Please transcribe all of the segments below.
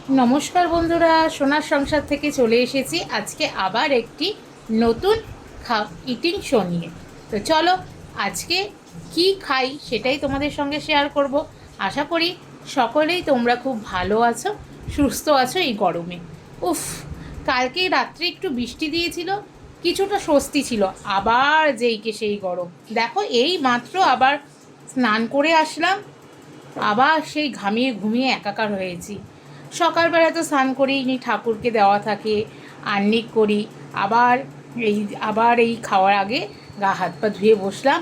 নমস্কার বন্ধুরা, সোনার সংসার থেকে চলে এসেছি আজকে আবার একটি নতুন ইটিং শো নিয়ে। তো চলো, আজকে কি খাই সেটাই তোমাদের সঙ্গে শেয়ার করব। আশা করি সকলেই তোমরা খুব ভালো আছো, সুস্থ আছো এই গরমে। উফ, কালকে রাত্রে একটু বৃষ্টি দিয়েছিল, কিছুটা স্বস্তি ছিল। আবার যেইকে সেই গরম, দেখো এই মাত্র আবার স্নান করে আসলাম, আবার সেই ঘামিয়ে ঘুমিয়ে একাকার হয়েছি। সকালবেলা তো স্নান করেই নি, ঠাকুরকে দেওয়া থাকে, আহ্নিক করি। আবার এই খাওয়ার আগে গা হাত পা ধুয়ে বসলাম,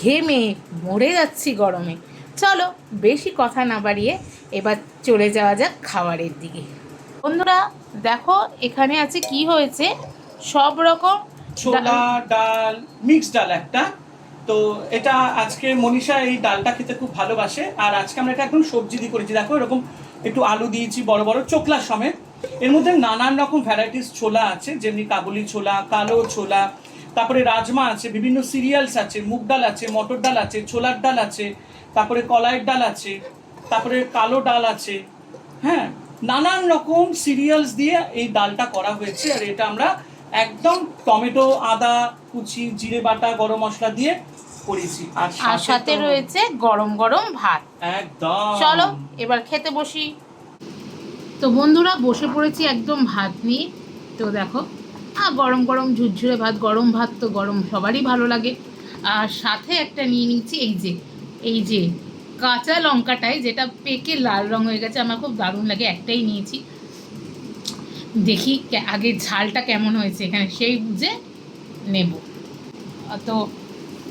ঘেমে মরে যাচ্ছি গরমে। চলো, বেশি কথা না বাড়িয়ে এবার চলে যাওয়া যাক খাবারের দিকে। বন্ধুরা দেখো, এখানে আছে কি হয়েছে, সব রকম ছোলা ডাল, মিক্স ডাল একটা। তো এটা আজকে মনীষা এই ডালটা খেতে খুব ভালোবাসে, আর আজকে আমরা এটা একদম সবজি দিয়ে করেছি। দেখো এরকম একটু আলু দিয়েছি বড় বড় চোকলা সমেত। এর মধ্যে নানান রকম ভ্যারাইটিস ছোলা আছে, যেমনি কাবুলি ছোলা, কালো ছোলা, তারপরে রাজমা আছে, বিভিন্ন সিরিয়ালস আছে, মুগ ডাল আছে, মটর ডাল আছে, ছোলার ডাল আছে, তারপরে কলাইয়ের ডাল আছে, তারপরে কালো ডাল আছে। হ্যাঁ, নানান রকম সিরিয়ালস দিয়ে এই ডালটা করা হয়েছে। আর এটা আমরা একদম টমেটো, আদা কুচি, জিরে বাটা, গরম মশলা দিয়ে করেছি। আর সাথে রয়েছে গরম গরম ভাত। একদম চলো এবার খেতে বসি। তো বন্ধুরা বসে পড়েছি একদম ভাত নিয়ে। তো দেখো, গরম গরম ঝুরঝুরে ভাত, গরম ভাত তো গরম সবারই ভালো লাগে। আর সাথে একটা নিয়ে নিচ্ছি এই যে কাঁচা লঙ্কাটাই, যেটা পেকে লাল রং হয়ে গেছে, আমার খুব দারুণ লাগে, একটাই নিয়েছি। দেখি আগে ঝালটা কেমন হয়েছে এখানে, সেই বুঝে নেব। তো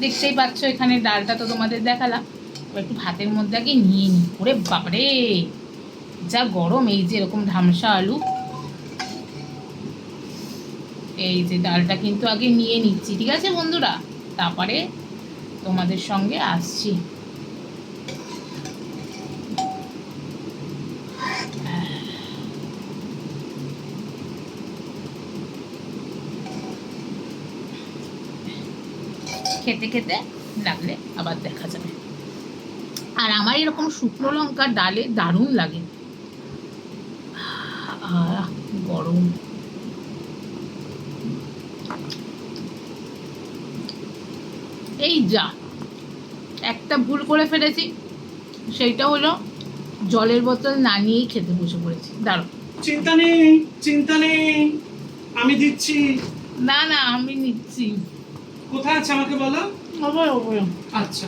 দেখতেই পাচ্ছ, এখানে ডালটা তো তোমাদের দেখালাম। এবার একটু ভাতের মধ্যে আগে নিয়ে নিই। ওরে বাবারে, যা গরম! এই যে এরকম ধামসা আলু, এই যে ডালটা কিন্তু আগে নিয়ে নিচ্ছি, ঠিক আছে বন্ধুরা? তারপরে তোমাদের সঙ্গে আসছি। খেতে খেতে লাগলে আবার দেখা যাবে। আর আমার এরকম শুকনো লঙ্কা ডালে দারুণ লাগে। গরম! এই যা একটা ভুল করে ফেলেছি, সেইটা হলো জলের বোতল না নিয়েই খেতে বসে পড়েছি। দাঁড়ো, চিন্তা নেই, চিন্তা নেই, আমি দিচ্ছি। না না, আমি নিচ্ছি। কোথায় আছে আমাকে বলো। ওপরে। আচ্ছা,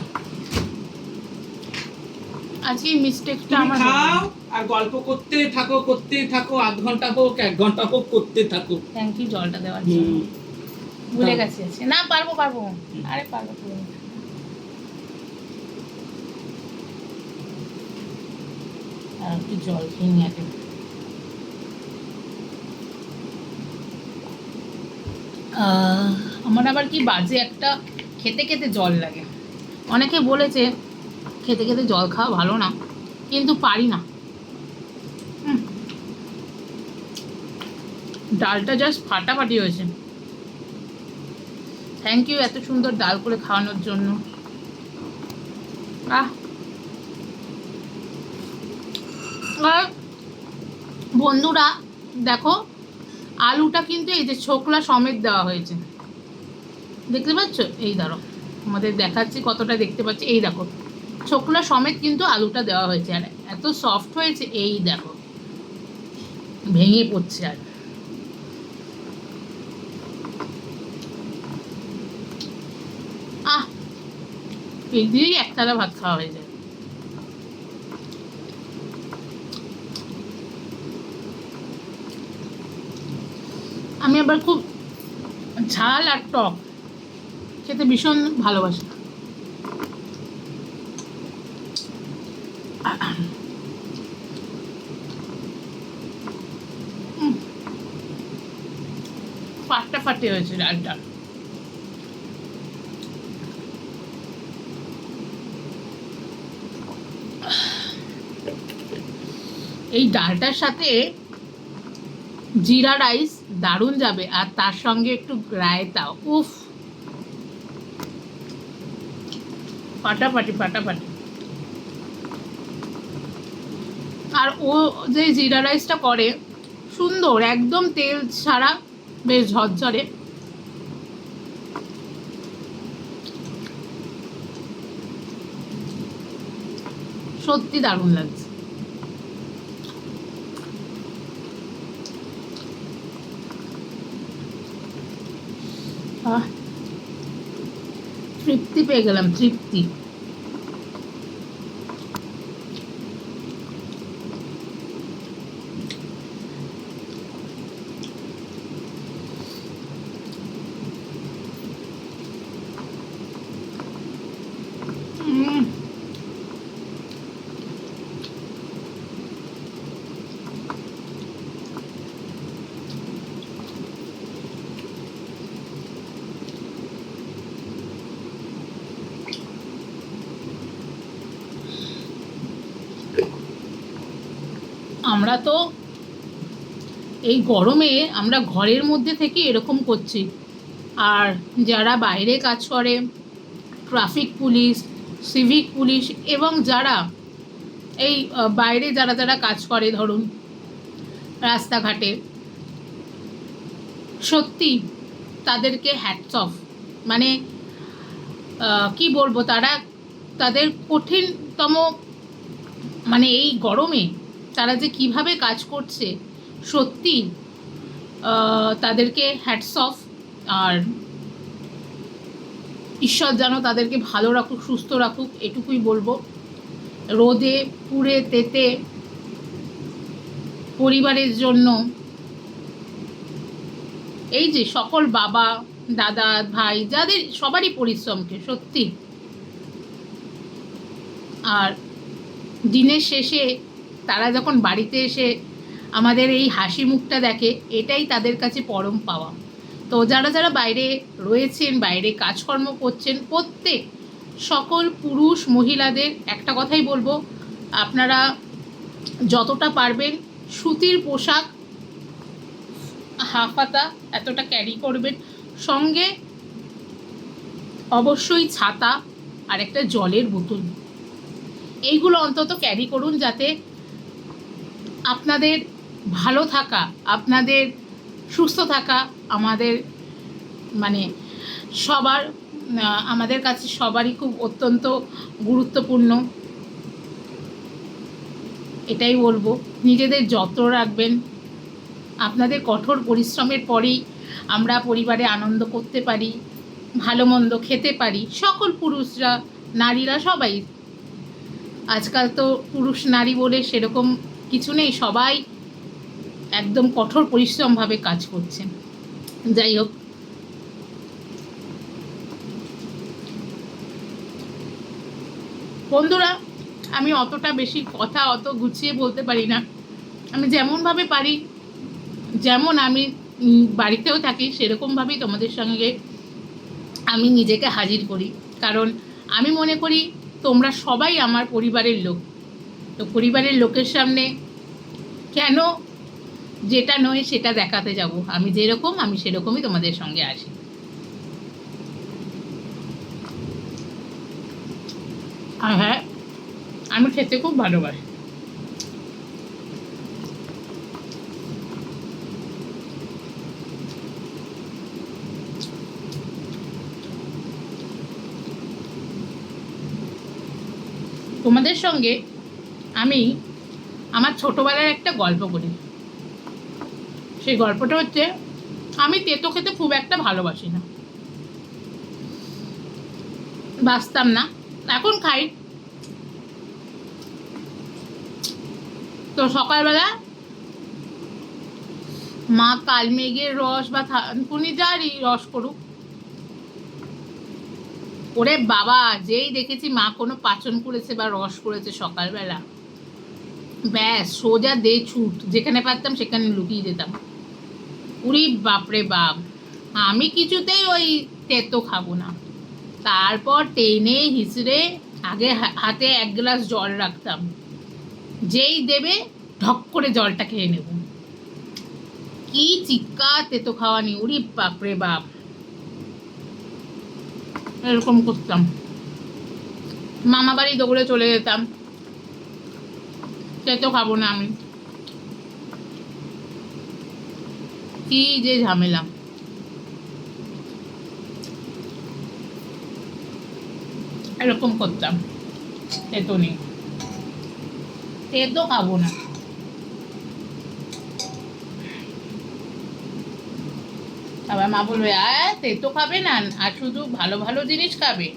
আজকে মিস্টেকটা তুমি আমার খাও আর গল্প করতেই থাকো, আধ ঘন্টা হোক 1 ঘন্টা হোক, করতে থাকো। থ্যাংক ইউ জলটা দেওয়ার জন্য। ভুলে গেছি আজকে। না, পারবো। আরে পারবো। আর একটু জল খেয়ে নিয়ে আগে। আমার আবার কি বাজে একটা, খেতে খেতে জল লাগে। অনেকে বলেছে খেতে খেতে জল খাওয়া ভালো না, কিন্তু পারি না। ডালটা জাস্ট ফাটাফাটি হয়েছে। থ্যাংক ইউ এত সুন্দর ডাল করে খাওয়ানোর জন্য। আর বন্ধুরা দেখো, আলুটা কিন্তু এই যে ছোকলা সমেত দেওয়া হয়েছে, দেখতে পাচ্ছ? এই দাঁড়ো, আমাদের দেখাচ্ছি কতটা দেখতে পাচ্ছি। এই দেখো, ছোকলা সমেত কিন্তু আলুটা দেওয়া হয়েছে, আর এত সফট হয়েছে, এই দেখো ভেঙে পড়ছে। আর এই দিয়েই একতলা ভাত খাওয়া হয়ে যায়। আমি আবার খুব ঝাল আর টক খেতে ভীষণ ভালোবাসি। ফাটাফাটি হয়েছে ডালটা। এই ডালটার সাথে জিরা রাইস দারুণ যাবে, আর তার সঙ্গে একটু রায়তা, উফ, ফাটাফাটি। আর ও যে জিরা রাইসটা করে সুন্দর, একদম তেল ছাড়া, বেশ ঝরঝরে। সত্যি দারুণ লাগছে। তৃপ্তি পেয়ে গেলাম, তৃপ্তি। আমরা তো এই গরমে আমরা ঘরের মধ্যে থেকে এরকম করছি, আর যারা বাইরে কাজ করে, ট্রাফিক পুলিশ, সিভিক পুলিশ, এবং যারা এই বাইরে যারা যারা কাজ করে ধরুন রাস্তাঘাটে, সত্যি তাদেরকে হ্যাটস অফ। মানে কি বলবো, তারা তাদের কঠিনতম, মানে এই গরমে তারা যে কিভাবে কাজ করছে, সত্যি তাদেরকে হ্যাটস অফ। আর ঈশ্বর যেন তাদেরকে ভালো রাখুক, সুস্থ রাখুক, এটুকুই বলবো। রোদে পুড়ে তেতে পরিবারের জন্য এই যে সকল বাবা, দাদা, ভাই, যাদের সবারই পরিশ্রমকে সত্যি। আর দিনের শেষে তারা যখন বাড়িতে এসে আমাদের এই হাসি মুখটা দেখে, এটাই তাদের কাছে পরম পাওয়া। তো যারা যারা বাইরে রয়েছেন, বাইরে কাজকর্ম করছেন, প্রত্যেক সকল পুরুষ মহিলাদের একটা কথাই বলবো, আপনারা যতটা পারবেন সুতির পোশাক, হাফ হাতা এতটা ক্যারি করবেন, সঙ্গে অবশ্যই ছাতা আর একটা জলের বোতল, এইগুলো অন্তত ক্যারি করুন, যাতে আপনাদের ভালো থাকা, আপনাদের সুস্থ থাকা আমাদের মানে সবার, আমাদের কাছে সবারই খুব অত্যন্ত গুরুত্বপূর্ণ। এটাই বলবো, নিজেদের যত্ন রাখবেন। আপনাদের কঠোর পরিশ্রমের পরেই আমরা পরিবারে আনন্দ করতে পারি, ভালো মন্দ খেতে পারি, সকল পুরুষরা, নারীরা, সবাই। আজকাল তো পুরুষ নারী বলে সেরকম কিছু নেই, সবাই একদম কঠোর পরিশ্রমভাবে কাজ করছেন। যাই হোক, বন্ধুরা, আমি অতটা বেশি কথা অত গুছিয়ে বলতে পারি না। আমি যেমনভাবে পারি, যেমন আমি বাড়িতেও থাকি, সেরকমভাবেই তোমাদের সঙ্গে আমি নিজেকে হাজির করি। কারণ আমি মনে করি তোমরা সবাই আমার পরিবারের লোক। তো পরিবারের লোকের সামনে কেন যেটা নয় সেটা দেখাতে যাব? আমি যেরকম, আমি সেরকমই তোমাদের সঙ্গে আসি। আর হ্যাঁ, আমি খেতে খুব ভালোবাসি। তোমাদের সঙ্গে আমি আমার ছোটোবেলার একটা গল্প করি। সেই গল্পটা হচ্ছে, আমি তেতো খেতে খুব একটা ভালোবাসি না, বাসতাম না, এখন খাই। তো সকালবেলা মা কালমেঘের রস বা থানকুনি যারই রস করুক, ওরে বাবা, যেই দেখেছি মা কোনো পাচন করেছে বা রস করেছে সকালবেলা, ব্যাস সোজা দে ছুট, যেখানে পারতাম সেখানে লুকিয়ে যেতাম। উরি বাপরে বাপ, আমি কিছুতেই ওই তেতো খাবো না। তারপর টেনে হিসড়ে আগে হাতে এক গ্লাস জল রাখতাম, যেই দেবে ঢক করে জলটা খেয়ে নেব। কি চিৎকার তেতো খাওয়া নি, উরি বাপরে বাপ, এরকম করতাম। মামা বাড়ি দৌড়ে চলে যেতাম, তেতো খাবো না আমি। কি যে ঝামেলা। এরকম করতাম, তেতো নেই, তেতো খাবো না। আবার মা বলবে তেতো খাবে না, আর শুধু ভালো ভালো জিনিস খাবে।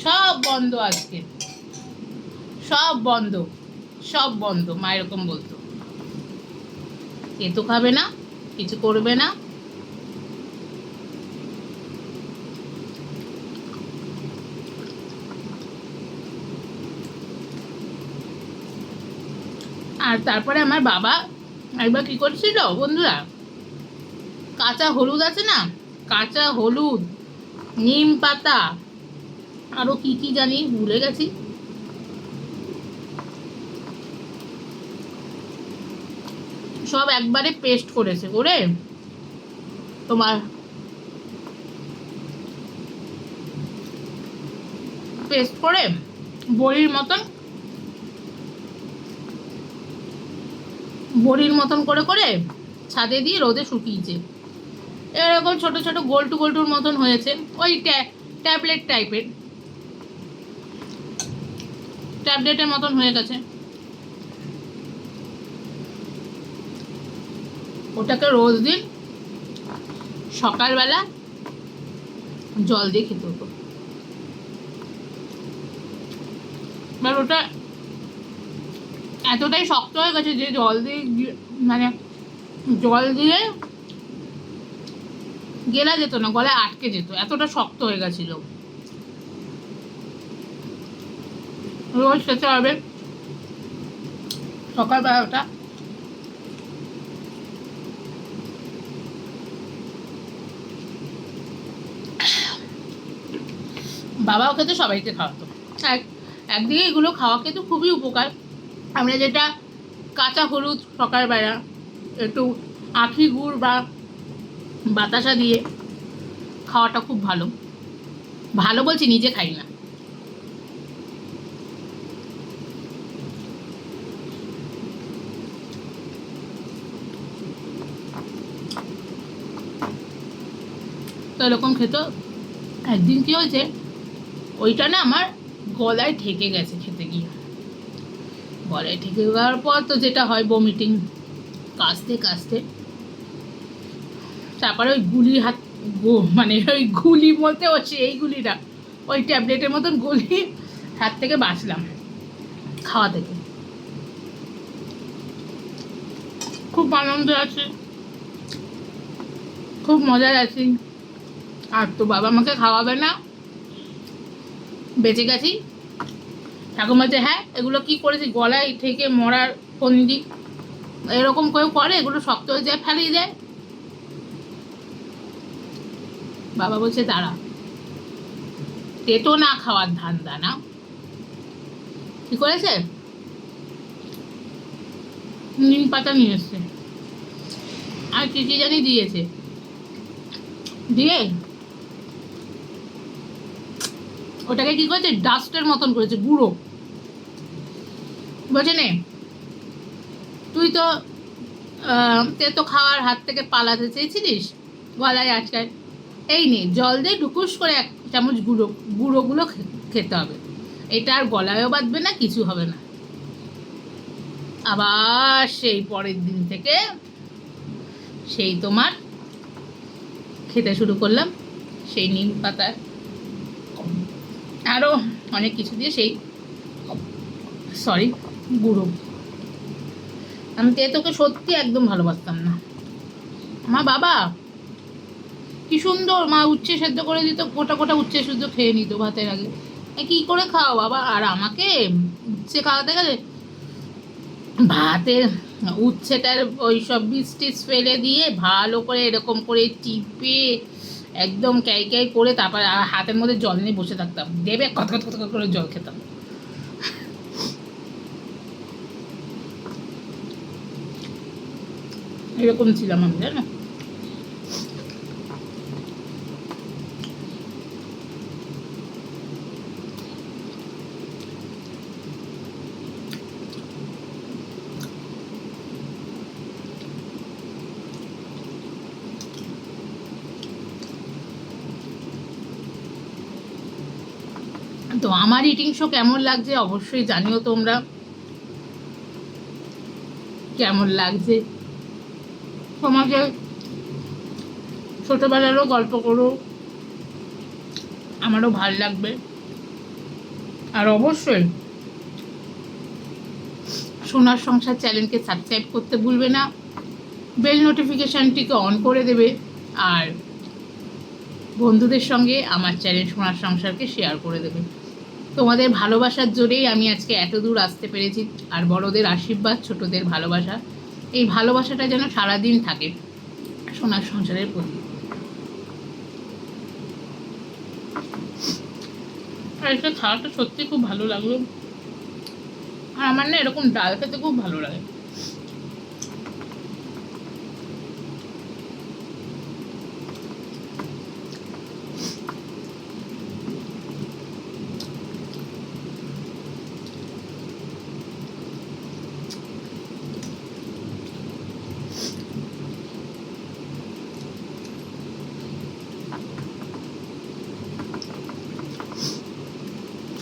সব বন্ধ আজকে, সব বন্ধ, সব বন্ধ। মা এরকম বলতো, তেতো খাবে না, কিছু করবে না। আর তারপরে আমার বাবা একবার কি করছিল বন্ধুরা, কাঁচা হলুদ আছে না, কাঁচা হলুদ, নিম পাতা, আরো কি কি জানি ভুলে গেছি, সব একবারে পেস্ট করেছে, করে তোমার পেস্ট করে বড়ির মতন, বড়ির মতন করে করে ছাদে দিয়ে রোদে শুকিয়েছে। এরকম ছোট ছোট গোলটু গোলটুর মতন হয়েছে, ওই ট্যাবলেট টাইপের, ট্যাবলেটের মতন হয়ে গেছে। ওটাকে রোজ দিন সকালবেলা জল দিয়ে খেতে হতো। এবার ওটা এতটাই শক্ত হয়ে গেছে যে জল দিয়ে মানে জল দিয়ে গেলা যেত না, গলায় আটকে যেত, এতটা শক্ত হয়ে গেছিল। রোজ খেতে হবে সকালবেলা ওটা। বাবাও খেতে, সবাইকে খাওয়াতো। একদিকে এগুলো খাওয়া কিন্তু খুবই উপকার। আমরা যেটা কাঁচা হলুদ সকালবেলা একটু আখি গুড় বা বাতাসা দিয়ে খাওয়াটা খুব ভালো, ভালো বলছি, নিজে খাই না। তো এরকম খেত। একদিন কি হয়েছে, ওইটা না আমার গলায় ঠেকে গেছে খেতে গিয়ে। গলায় ঠেকে যাওয়ার পর তো যেটা হয় বমিটিং, কাশতে কাশতে, তারপরে ওই গুলি মানে ওই গুলি বলতে ও সেই গুলিটা, ওই ট্যাবলেটের মতন গুলি হাত থেকে বাঁচলাম খাওয়া থেকে। খুব আনন্দ আছে, খুব মজার আছি। আর তো বাবা আমাকে খাওয়াবে না, বেঁচে গেছি। ঠাকুমা যে হ্যাঁ এগুলো কি করেছি, গলায় থেকে মরার ফন্দি এরকম কেউ করে, এগুলো শক্ত হয়ে যায়, ফেলিয়ে দেয়। বাবা বলছে দাঁড়া, তেতো না খাওয়ার ধান্দা না। কি করেছে, নিম পাতা নিয়ে এসছে, আর কি কি জানি দিয়েছে, দিয়ে ওটাকে কি করেছে, ডাস্টের মতন করেছে, গুঁড়ো। বলছে নে, তুই তো তেতো খাওয়ার হাত থেকে পালাতে চেয়েছিলিস, গলায় আটকায়, এই নে জল দিয়ে ঢুকুস করে 1 চামচ গুঁড়োগুলো খেতে হবে, এটা আর গলায়ও বাঁধবে না, কিছু হবে না। আবার সেই পরের দিন থেকে সেই তোমার খেতে শুরু করলাম সেই নিম পাতা, আরও অনেক কিছু দিয়ে সেই গুঁড়ো। আমি তেতোকে সত্যি একদম ভালোবাসতাম না। মা বাবা কি সুন্দর, মা উচ্ছে সেদ্ধ করে দিত, গোটা গোটা উচ্ছে সেদ্ধ খেয়ে নিত ভাতের আগে। কি করে খাও বাবা? আর আমাকে উচ্ছে খাওয়াতে গেলে ভাতের উচ্ছেটার ওই সব বীজ টিজ ফেলে দিয়ে ভালো করে এরকম করে টিপে একদম ক্যাই ক্যাই করে তারপর হাতের মধ্যে জল নিয়ে বসে থাকতাম, দেবে কত কত কত করে জল খেতাম। এরকম ছিলাম আমি, জানো। তো আমার ইটিং শো কেমন লাগছে অবশ্যই জানিও তোমরা, কেমন লাগছে। তোমাকে ছোটবেলারও গল্প করো, আমারও ভাল লাগবে। আর অবশ্যই সোনার সংসার চ্যানেলকে সাবস্ক্রাইব করতে ভুলবে না, বেল নোটিফিকেশানটিকে অন করে দেবে, আর বন্ধুদের সঙ্গে আমার চ্যানেল সোনার সংসারকে শেয়ার করে দেবে। তোমাদের ভালোবাসার জোরেই আমি আজকে এত দূর আসতে পেরেছি। আর বড়দের আশীর্বাদ, ছোটদের ভালোবাসা, এই ভালোবাসাটা যেন সারাদিন থাকে সোনার সংসারের প্রতি। আর এটা খাওয়াটা সত্যি খুব ভালো লাগলো। আর আমার না এরকম ডাল খেতে খুব ভালো লাগে।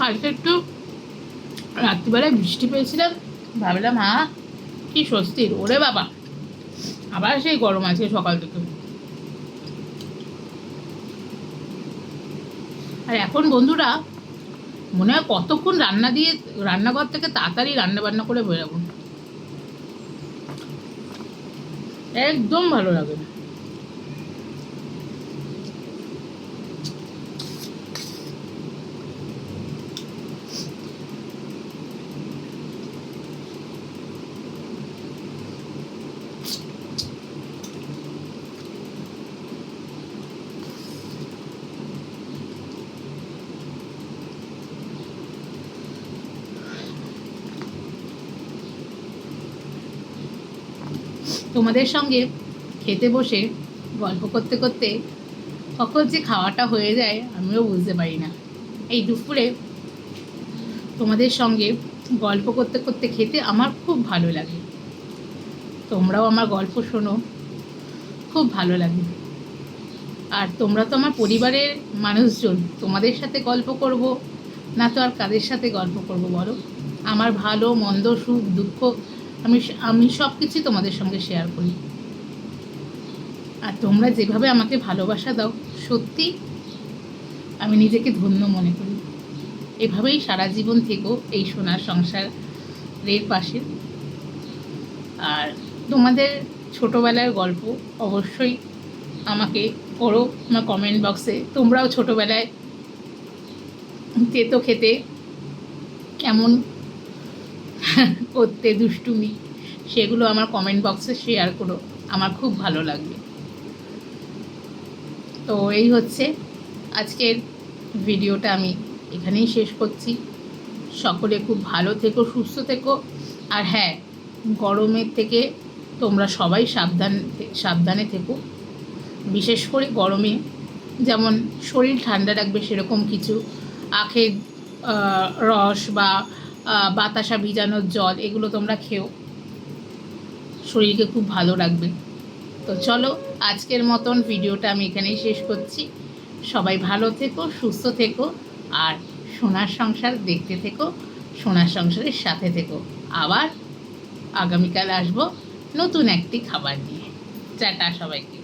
কালকে একটু রাত্রিবেলায় বৃষ্টি পেয়েছিলাম, ভাবলাম কি স্বস্তির। ওরে বাবা, আবার সেই গরম আছে সকাল থেকে। আর এখন বন্ধুরা মনে হয় কতক্ষণ রান্নাঘর থেকে তাড়াতাড়ি রান্না বান্না করে বেরোবো, একদম ভালো লাগে না। তোমাদের সঙ্গে খেতে বসে গল্প করতে করতে কখন যে খাওয়াটা হয়ে যায় আমিও বুঝতে পারি না। এই দুপুরে তোমাদের সঙ্গে গল্প করতে করতে খেতে আমার খুব ভালো লাগে। তোমরাও আমার গল্প শোনো, খুব ভালো লাগে। আর তোমরা তো আমার পরিবারের মানুষজন, তোমাদের সাথে গল্প করব না তো আর কাদের সাথে গল্প করব বলো? আমার ভালো মন্দ, সুখ দুঃখ আমি সব কিছুই তোমাদের সঙ্গে শেয়ার করি। আর তোমরা যেভাবে আমাকে ভালোবাসা দাও, সত্যি আমি নিজেকে ধন্য মনে করি। এভাবেই সারা জীবন থেকো এই সোনার সংসারের পাশে। আর তোমাদের ছোটোবেলার গল্প অবশ্যই আমাকে করো আমার কমেন্ট বক্সে। তোমরাও ছোটোবেলায় তেতো খেতে কেমন করতে দুষ্টুমি, সেগুলো আমার কমেন্ট বক্সে শেয়ার করো, আমার খুব ভালো লাগবে। তো এই হচ্ছে আজকের ভিডিওটা, আমি এখানেই শেষ করছি। সকলে খুব ভালো থেকো, সুস্থ থেকো। আর হ্যাঁ, গরমের থেকে তোমরা সবাই সাবধানে থেকো। বিশেষ করে গরমে যেমন শরীর ঠান্ডা রাখবে সেরকম কিছু আখের রস বা বাতাসা ভিজানোর জল, এগুলো তোমরা খেও, শরীরকে খুব ভালো রাখবে। তো চলো, আজকের মতন ভিডিওটা আমি এখানেই শেষ করছি। সবাই ভালো থেকো, সুস্থ থেকো, আর সোনার সংসার দেখতে থেকো, সোনার সংসারের সাথে থেকো। আবার আগামীকাল আসবো নতুন একটি খাবার নিয়ে। টাটা সবাইকে।